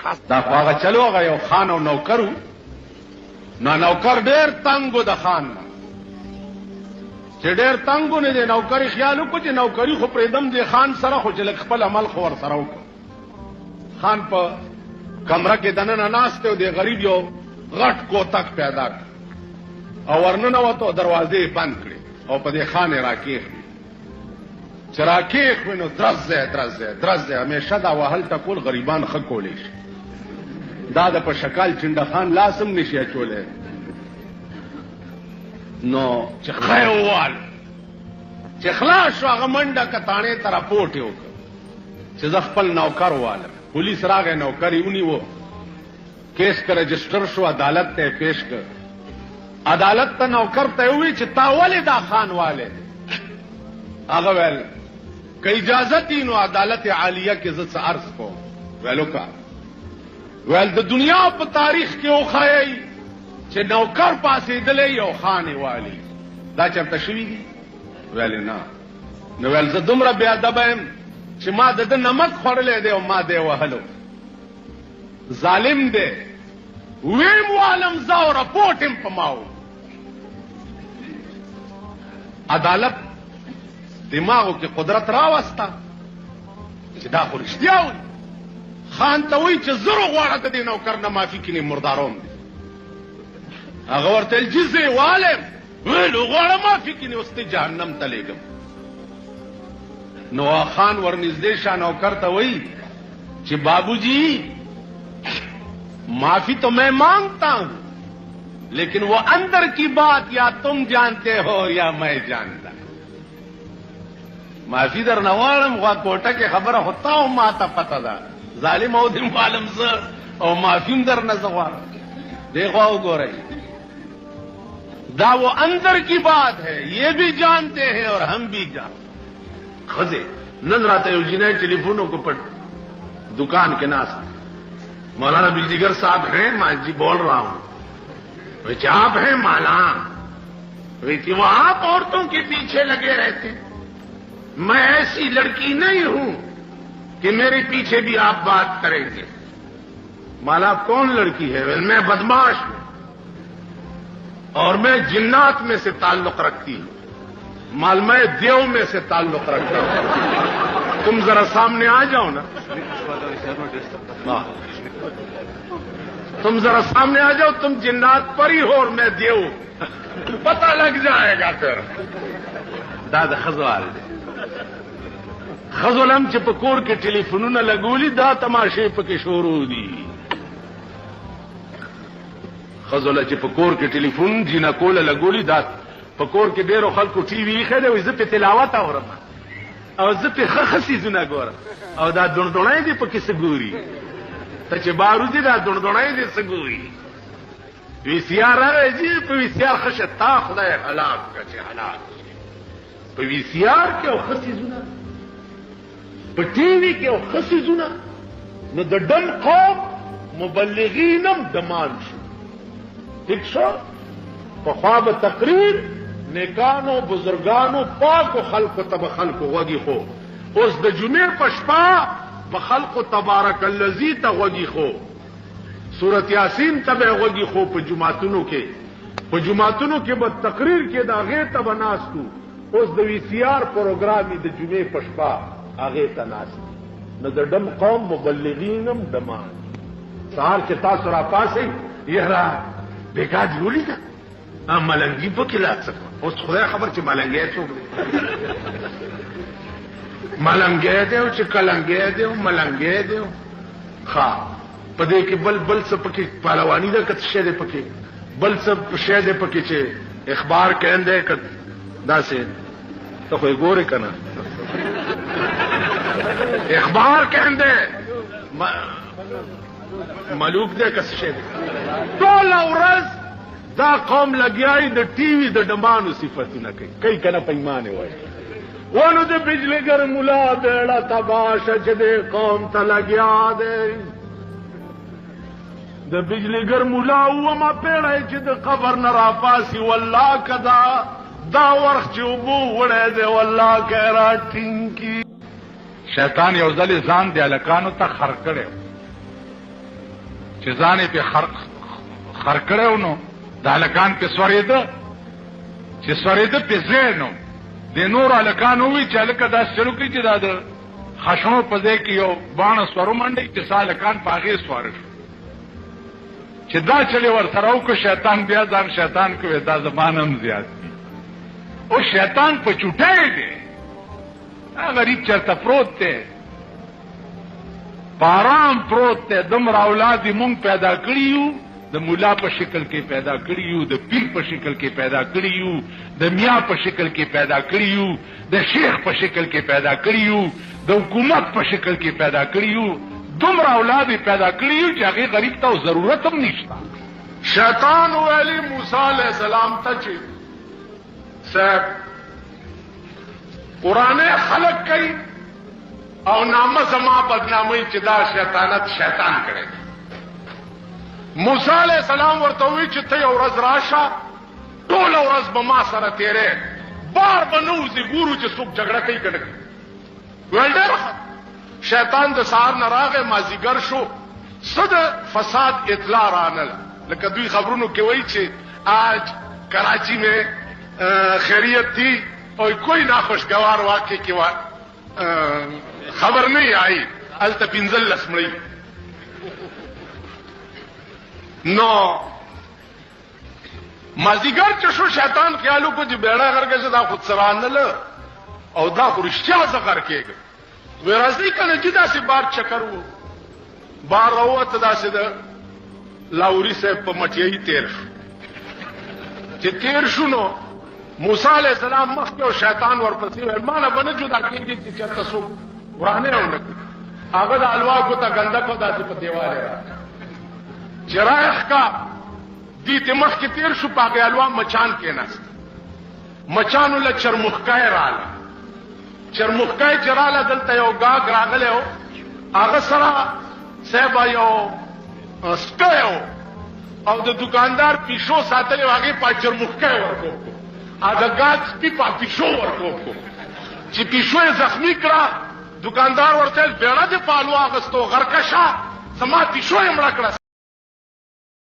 خاص دا خواغه چلو هغه یو خان او نوکرو نو نوکر ډېر تنګو د خان نه چې ډېر تنګو نه دی نوکري خیال وکړو چې نوکري خو پرېږدم دی خان سره خو چې لږ خپل عمل خو ورسره وکړو خان په کمره کې دننه ناست دی او د غریب یو غټ کوتک پیدا کړ او ورننوتو دروازې بند کړې او په دې خان یې راکېښوي چې راکېښوي نو درز دی همیشه دا وهل ټکول غریبان ښه کولی شي دا د په شکال چنډه خان لاس هم نشي اچولی نو چې خی ووال چې خلاص شو هغه منډه کتاڼې ته راپورټ یې وکړ چې زه خپل نوکر والم پولیس راغی نوکر یې ونیو کیس که رجسټر شو عدالت ته یې پیش کړ عدالت ته نوکر ته یې ووایي چې تا ولې دا خان والی هغه ویل که اجازت وي نو عدالت عالیه کې زه څه عرض کوم ویل وکړه ویل د دنیا په تاریخ کې وښایئ چې نوکر پاسېدلی یو خان یې والي دا چېرته شوي دي ویل نه نو ویل زه دومره بې ادبه یم چې ما د ده نمک خوړلی دی او ما دی وهلو ظالم دی ویم والم زه او رپورټ یم په ما و عدالت دماغو کې قدرت راوسته چې دا خو رښتیا وي خان ته وایي چې زر غواړه د دې نوکر نه معافي کړي مرداروم دی هغه ورته ویل چې زه یې والم ویل غواړه معافي کړي اوس دې جهنم ته لېږم نو خان ورنږدې شه نوکر ته وایي چې بابو جی معافی تو میں مانگتا ہوں لیکن وہ اندر کی بات یا تم جانتے ہو یا میں جانتا معافی در نوالم غوا کوٹه کې خبره ہوتا ہوں ما ته پته ده ظالم او دم عالم زه او معافیم در نه زغوارم دیکھو وګورئ دا وہ اندر کی بات ہے یہ بھی جانتے ہیں اور ہم بھی جانتے خزے نن راته یو جنې ټلیفونو کو پټ دکان کے ناس مولانا بجلیگر صاحب ہیں میں جی بول رہا ہوں آپ ہیں مولانا وہ آپ عورتوں کے پیچھے لگے رہتے میں ایسی لڑکی نہیں ہوں کہ میرے پیچھے بھی آپ بات کریں گے مالا کون لڑکی ہے میں بدماش ہوں اور میں جنات میں سے تعلق رکھتی ہوں مال میں دیو میں سے تعلق رکھتا ہوں تم ذرا سامنے آ جاؤ نا تم ذرا سامنے آ جاؤ تم جنات پری ہو اور میں دیو پتہ لگ جائے گا پھر دادا خزوال خزولم چې په کور کې ټلیفونونه لګولي دا تماشې پکې شروع دي خزوله چې په کور کې ټلیفون جینا کوله لګولي دا په کور کې ډېرو خلکو ټي وي ایښی دی وایي زه پې تلاوت اورم او زه پې ښه ښه څیزونه ګورم او دا دوڼدوڼی دی پکې څه ګوري ته چې باروزي دا دوڼدوڼی دی څه ګوري وي سي آر راغی جي په وي سي آر ښه شه تا خدای هلاک کړه چې هلاک په وي سي آر کې او ښه څیزونه په ټي وي کې او ښه څیزونه نو د ډم قوم مبلغین هم دمان شو ٹھیک شو پخوا به تقریر نیکانو بزرگانو پاکو خلقو تب خلقو غوږی خو اوس د جمعې په شپه په خلقو تبارک الذی ته غوږی خو سورت یاسین ته به غوږی خو په جمعتونو کې به تقریر کې د هغې ته به ناستو اوس د وی سی آر پروګرام د جمعې په شپه هغې ته ناست نو د ډم قوم مبلغین هم دمان سهار چې تاسو راپاسئ یاره بیکار دې ولیده ملنګي پکې لا څه اوس خدای خبر چې ملنګي څوک دی ملنګي دی او چې کلنګي دی او ملنګي دی ښه په دې کې بل څه پکې پهلواني ده که څه شی دی پکې بل څه شی دی پکې چې اخبار کیندی که داسې ته خو یې ګورې که نه اخبار کیندی ملوک دی که څه شی دی ټوله ورځ دا قوم لګیای د ټي وي د ډمانو صفتونه کوي کنه پیمانه وای ونو د بجلیګر مولا بیړه تباشه چې د قوم ته لګیا دی د بجلیګر مولا وما پیړی چې د قبر نه راپاسي والله کدا دا ورخ چې اوبو وړی دی والله که راټینګ کي شیطان یو ځل ځان د هلکانو ته خر کړی چې ځانې په خر کړو نو د هلکان په سورېده چې سورېده په ځای نو د نور هلکان ووي چې هلکه داسې چلو کوي چې دا د خشنو په ځای کې یو باڼه سورو منډئ چې سا هلکان په هغې سواره شو چې دا چلې ورسره وکړو شیطان بیا ځان شیطان کوي دا زمان هم زیات دي او شیطان په چوټی دی غریب چرته پروت دی پارام پروت دی دومره اولاد یې مونږ پیدا کړي یو د مولا په شکل کې پیدا کړي یو د پیر په شکل کې پیدا کړي یو د میا په شکل کې پیدا کړي یو د شیخ په شکل کې پیدا کړي یو د حکومت په شکل کې پیدا کړي یو دومره اولاد یې پیدا کړي یو چې هغې غریب ته ضرورت هم نشته شیطان ویلي موسی علیه السلام ته چې صاحب قرآن خلق کوي او نامه زما بدنامي چې دا شیطانت شیطان کړی موسی علیہ السلام ورته وی چې ته یو ورځ راشه ټوله ورځ به ما سره تیرې بار به نه وځي ګورو چې څوک جګړه کوي که نه کوي ویل ډېر شیطان د سهار نه راغی مازدیګر شو څه د فساد اطلاع رانله لکه دوی خبرونو کې وایي چې آج کراچی میں خیریت تھی اور کوئی ناخوشگوار واقعے کی خبر نہیں آئی الته پنځل لس مړی نو مازدیګر چې شو شیطان خیالو کو چې بیړه غرګه چې دا خود سرانله او دا خو رښتیا زغر کېږي وی راځي کنه چې داسې بار چکر وو بار راووته داسې د لاوري صاحب په مټیایي تیر شو چې تیر شو نو موسی علیہ السلام مخکې او شیطان ورپسې ویل ما نه به نه جدا کېږي چې چېرته څوک ورانه ونه کړي هغه د الواګو ته ګنده کو داسې په دیوال یې چې رایښ کا دې ته مخکې تیر شو په هغې الوا مچان کېناست مچانو له چرمخکی راله چرمخکی چې راله دلته یو ګاګ راغلی و هغه سره صاحبه یو سپی و او د دکاندار پیشو ساتلی و هغې په چرمخکی ورکوب کو دا ګاګ سپي په پیشو ورکوب کو چې پیشو یې زخمي کړه دکاندار ورته ویل بیړه دې په الوا اخیستو غرکشه زما پیشو یې مړه کړه